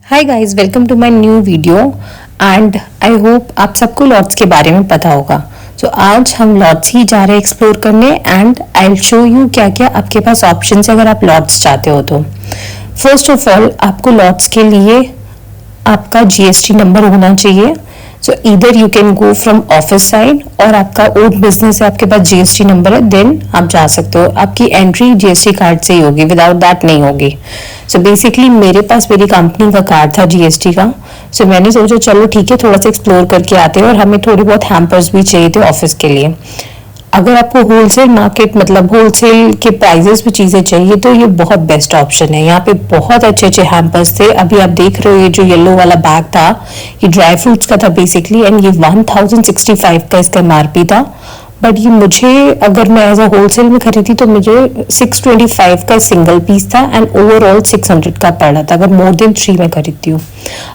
Hi guys, welcome to my new video and I hope आप सबको lots के बारे में पता होगा। तो आज हम लॉट्स ही जा रहे हैं एक्सप्लोर करने and I will show you क्या क्या आपके पास ऑप्शंस है अगर आप लॉट्स चाहते हो तो। फर्स्ट ऑफ ऑल, आपको लॉट्स के लिए आपका जीएसटी नंबर होना चाहिए। सो इधर you can go from office side और आपका ओन बिजनेस है, आपके पास जीएसटी नंबर है, देन आप जा सकते हो। आपकी एंट्री जीएसटी कार्ड से ही होगी, विदाउट दैट नहीं होगी। सो बेसिकली मेरे पास मेरी कंपनी का कार्ड था जीएसटी का। सो मैंने सोचा चलो ठीक है, थोड़ा सा एक्सप्लोर करके आते हैं और हमें थोड़ी बहुत हैम्पर्स भी चाहिए थे ऑफिस के लिए। अगर आपको होलसेल मार्केट मतलब होलसेल के प्राइजेस में चीज़ें चाहिए तो ये बहुत बेस्ट ऑप्शन है। यहाँ पे बहुत अच्छे अच्छे हैम्पर्स थे। अभी आप देख रहे हो ये जो येलो वाला बैग था, ये ड्राई फ्रूट्स का था बेसिकली एंड ये 1065 का इसका एमआरपी था। बट ये मुझे, अगर मैं एज अ होलसेल में खरीदी तो मुझे 625 का सिंगल पीस था एंड ओवरऑल 600 का पड़ रहा था अगर मोर देन 3 में खरीदती हूँ।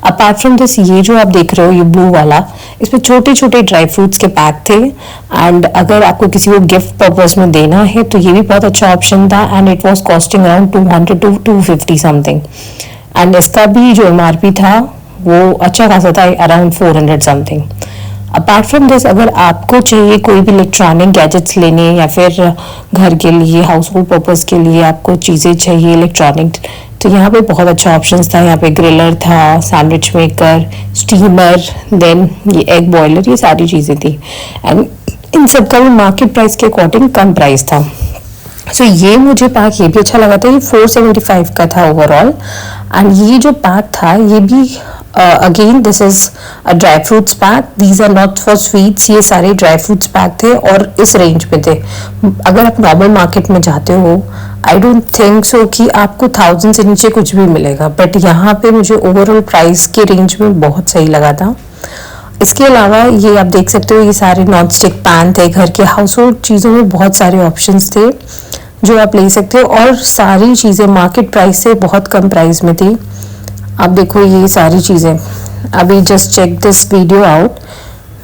अपार्ट फ्रॉम दिस, ये जो आप देख रहे हो ये ब्लू वाला, इसमें छोटे छोटे ड्राई फ्रूट्स के पैक थे एंड अगर आपको किसी को गिफ्ट पर्पज में देना है तो ये भी बहुत अच्छा ऑप्शन था and it was costing around 200 to 250 something and इसका भी जो एमआरपी था वो अच्छा खासा था, around 400 something. Apart from this, अगर आपको चाहिए कोई भी इलेक्ट्रॉनिक गैजेट्स लेने या फिर घर के लिए हाउस होल्ड पर्पज़ के लिए आपको चीज़ें चाहिए इलेक्ट्रॉनिक, तो यहाँ पे बहुत अच्छा ऑप्शन था। यहाँ पे ग्रिलर था, सैंडविच मेकर, स्टीमर, देन ये एग बॉयलर, ये सारी चीज़ें थी एंड इन सब का भी मार्केट प्राइस के अकॉर्डिंग कम प्राइस था। सो ये मुझे पैक ये भी अच्छा लगा था। ये 475 का था ओवरऑल एंड ये जो पैक था ये भी again this is a dry fruits pack. These are not for sweets, ये सारे ड्राई फ्रूट्स पैक थे और इस रेंज में थे। अगर आप नॉर्मल मार्केट में जाते हो आई डोंट थिंक सो कि आपको 1000 से नीचे कुछ भी मिलेगा, बट यहाँ पे मुझे ओवरऑल प्राइस के रेंज में बहुत सही लगा था। इसके अलावा ये आप देख सकते हो ये सारे नॉन स्टिक पैन थे। घर के हाउस होल्ड चीज़ों में बहुत सारे ऑप्शंस थे जो आप ले सकते हो और सारी चीज़ें मार्केट प्राइस से बहुत कम प्राइस में थी। आप देखो ये सारी चीज़ें, अभी just check this video out.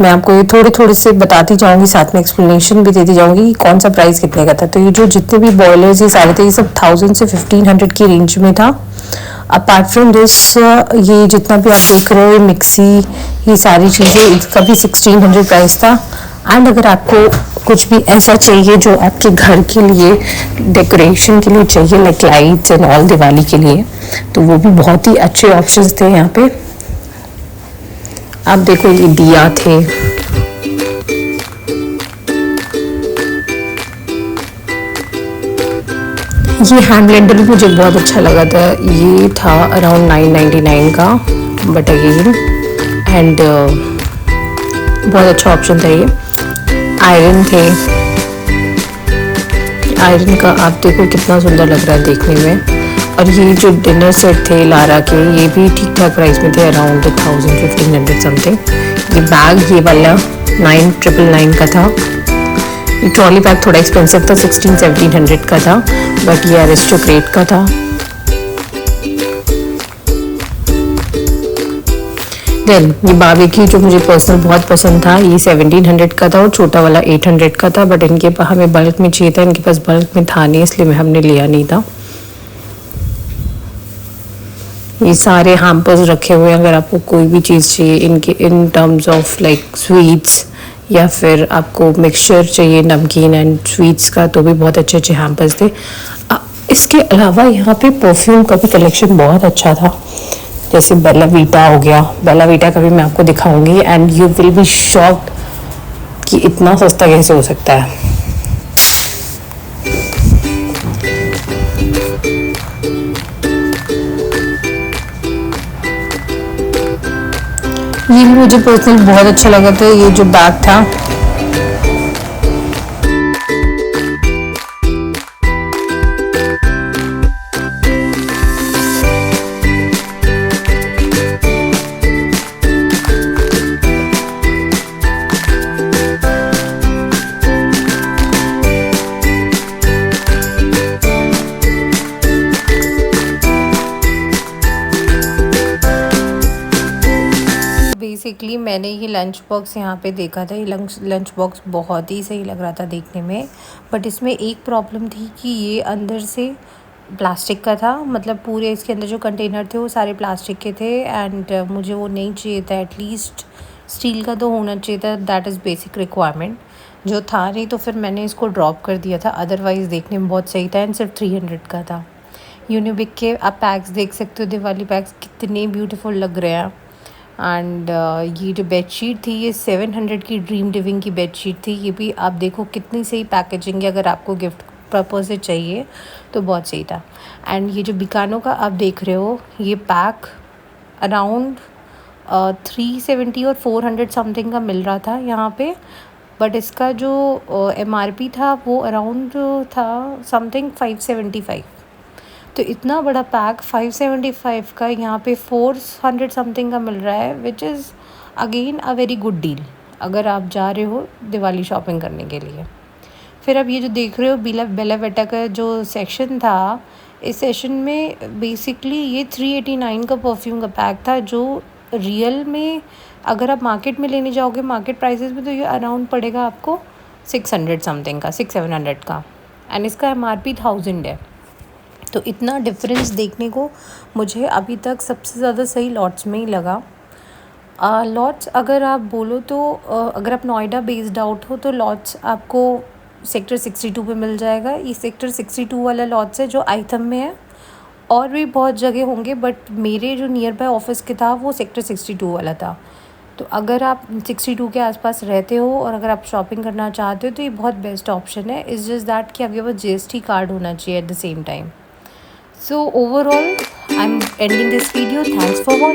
मैं आपको ये थोड़े थोड़े से बताती जाऊंगी, साथ में एक्सप्लेनेशन भी देती जाऊंगी कौन सा प्राइस कितने का था। तो ये जो जितने भी बॉयलर्स ये सारे थे ये सब 1000 से 1500 की रेंज में था। अपार्ट फ्रॉम दिस, ये जितना भी आप देख रहे हो ये मिक्सी, ये सारी चीज़ें, इसका भी 1600 प्राइस था। एंड अगर आपको कुछ भी ऐसा चाहिए जो आपके घर के लिए डेकोरेशन के लिए चाहिए, like lights and all, Diwali के लिए, तो वो भी बहुत ही अच्छे ऑप्शंस थे यहाँ पे। आप देखो ये दिया थे, ये हैंड ब्लेंडर भी मुझे बहुत अच्छा लगा था। ये था अराउंड 999 का, बट अगेन एंड बहुत अच्छा ऑप्शन था ये। आयरन थे, आयरन का आप देखो कितना सुंदर लग रहा है देखने में। और ये जो डिनर सेट थे लारा के, ये भी ठीक ठाक प्राइस में थे, अराउंड 1500 समथिंग। ये बैग ये वाला 9999 का था। ये ट्रॉली बैग थोड़ा एक्सपेंसिव था, 1600-1700 का था, बट ये एरिस्टोक्रेट का था। देन ये बारबेक्यू जो मुझे पर्सनल बहुत पसंद था, ये 1700 का था और छोटा वाला 800 का था, बट इनके पास हमें बल्क में चाहिए था, इनके पास बल्क में था नहीं, इसलिए हमने लिया नहीं था। ये सारे हैम्पर्स रखे हुए हैं अगर आपको कोई भी चीज़ चाहिए इनके in terms of like sweets या फिर आपको मिक्सचर चाहिए नमकीन एंड स्वीट्स का, तो भी बहुत अच्छे अच्छे हैम्पर्स थे। इसके अलावा यहाँ पे परफ्यूम का भी कलेक्शन बहुत अच्छा था, जैसे बेला वीटा हो गया। बेला वीटा का भी मैं आपको दिखाऊंगी and you will be shocked कि इतना सस्ता कैसे हो सकता है। ये भी मुझे पर्सनल बहुत अच्छा लगा था, ये जो बैग था। बेसिकली मैंने ये लंच बॉक्स यहाँ पे देखा था। ये लंच बॉक्स बहुत ही सही लग रहा था देखने में, बट इसमें एक प्रॉब्लम थी कि ये अंदर से प्लास्टिक का था, मतलब पूरे इसके अंदर जो कंटेनर थे वो सारे प्लास्टिक के थे एंड मुझे वो नहीं चाहिए था। एटलीस्ट स्टील का तो होना चाहिए था, दैट इज़ बेसिक रिक्वायरमेंट, जो था नहीं, तो फिर मैंने इसको ड्रॉप कर दिया था। अदरवाइज़ देखने में बहुत सही था एंड सिर्फ 300 का था। यूनिबिक के आप पैक्स देख सकते हो, दिवाली पैक्स कितने ब्यूटीफुल लग रहे हैं। एंड ये जो बेडशीट थी ये 700 की ड्रीम लिविंग की बेडशीट थी। ये भी आप देखो कितनी सही पैकेजिंग है, अगर आपको गिफ्ट पर्पज़ से चाहिए तो बहुत सही था। एंड ये जो बिकानो का आप देख रहे हो, ये पैक अराउंड 370 और 400 समथिंग का मिल रहा था यहाँ पे, बट इसका जो MRP था वो अराउंड था समथिंग 575। तो इतना बड़ा पैक 575 का यहाँ पे 400 समथिंग का मिल रहा है, which is again a very good deal अगर आप जा रहे हो दिवाली शॉपिंग करने के लिए। फिर अब ये जो देख रहे हो बेला वेटा का जो सेक्शन था, इस सेशन में बेसिकली ये 389 का परफ्यूम का पैक था, जो रियल में अगर आप मार्केट में लेने जाओगे मार्केट प्राइसेस में तो ये अराउंड पड़ेगा आपको 600 समथिंग का, 600-700 का, एंड इसका MRP 1000 है। तो इतना डिफरेंस देखने को मुझे अभी तक सबसे ज़्यादा सही लॉट्स में ही लगा। लॉट्स अगर आप बोलो तो अगर आप नोएडा बेस्ड आउट हो तो लॉट्स आपको सेक्टर 62 पे मिल जाएगा। ये सेक्टर 62 वाला लॉट्स है जो आइथम में है, और भी बहुत जगह होंगे बट मेरे जो नियर बाय ऑफिस के था वो सेक्टर 62 वाला था। तो अगर आप 62 के आसपास रहते हो और अगर आप शॉपिंग करना चाहते हो तो ये बहुत बेस्ट ऑप्शन है। इट्स जस्ट दैट कि आपके पास GST कार्ड होना चाहिए at the same time. So overall, I'm ending this video. Thanks for watching.